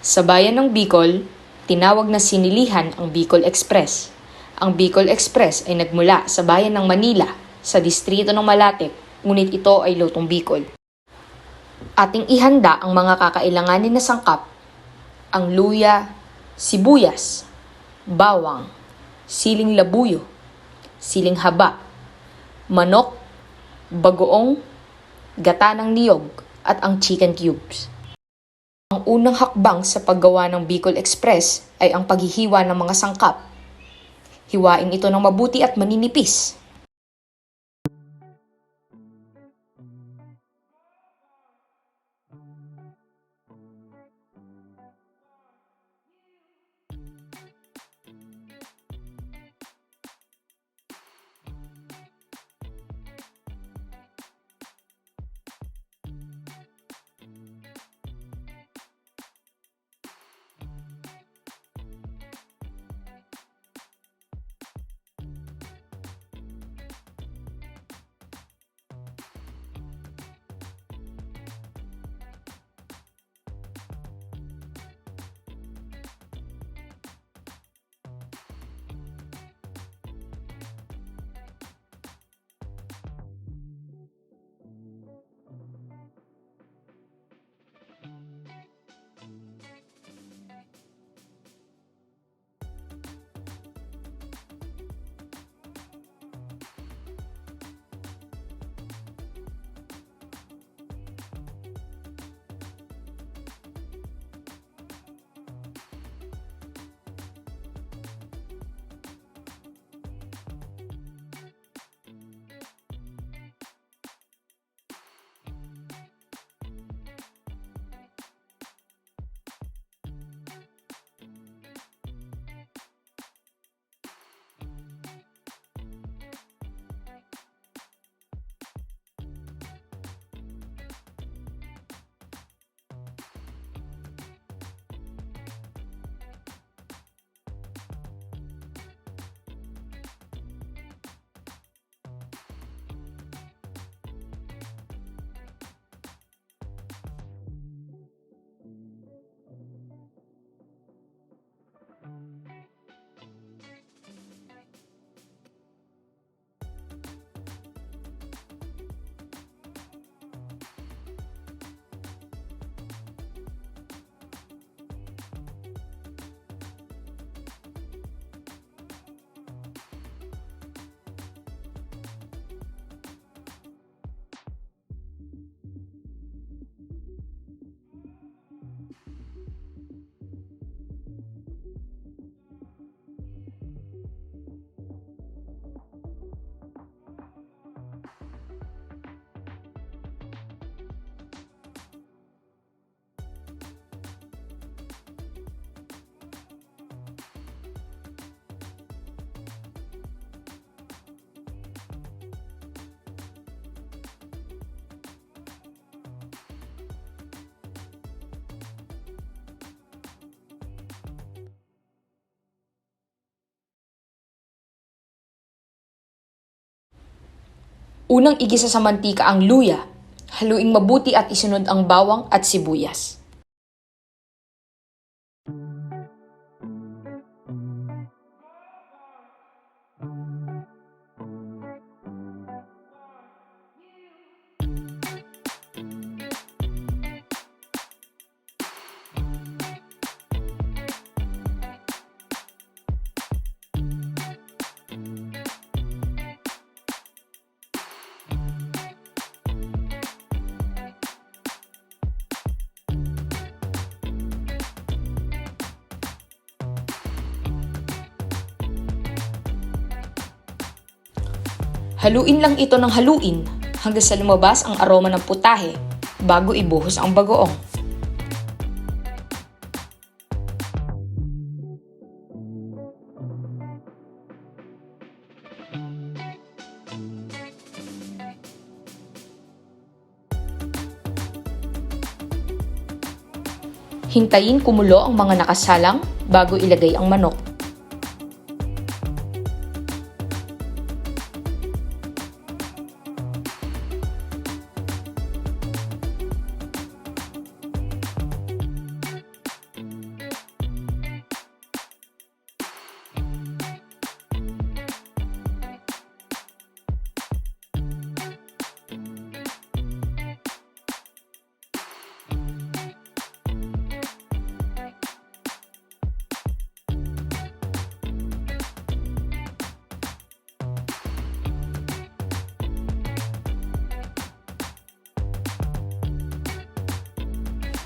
Sa bayan ng Bicol, tinawag na sinilihan ang Bicol Express. Ang Bicol Express ay nagmula sa bayan ng Manila sa distrito ng Malate, ngunit ito ay lutong Bicol. Ating ihanda ang mga kakailanganin na sangkap, ang luya, sibuyas, bawang, siling labuyo, siling haba, manok, bagoong, gata ng niyog at ang chicken cubes. Ang unang hakbang sa paggawa ng Bicol Express ay ang paghihiwa ng mga sangkap. Hiwain ito ng mabuti at maninipis. Unang igisa sa mantika ang luya. Haluing mabuti at isunod ang bawang at sibuyas. Haluin lang ito ng haluin hanggang sa lumabas ang aroma ng putahe bago ibuhos ang bagoong. Hintayin kumulo ang mga nakasalang bago ilagay ang manok.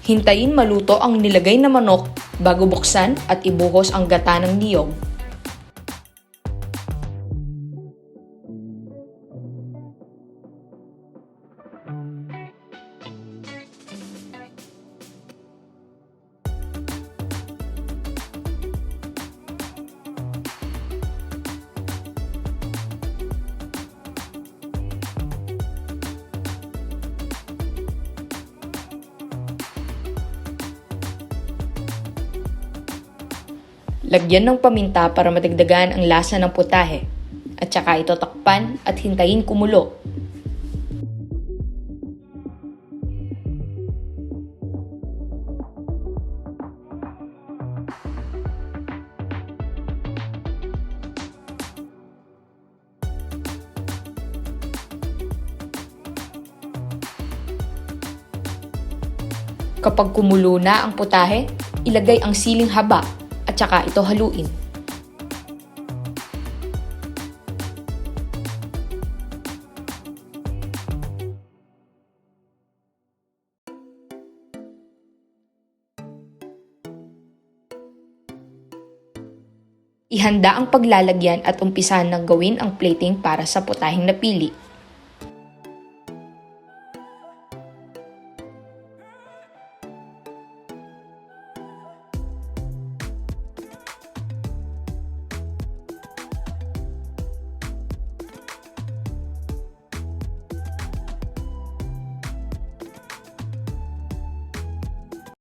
Hintayin maluto ang nilagay na manok bago buksan at ibuhos ang gata ng niyog. Lagyan ng paminta para madagdagan ang lasa ng putahe. At saka ito takpan at hintayin kumulo. Kapag kumulo na ang putahe, ilagay ang siling haba at saka ito haluin. Ihanda ang paglalagyan at umpisahan ng gawin ang plating para sa putaheng napili.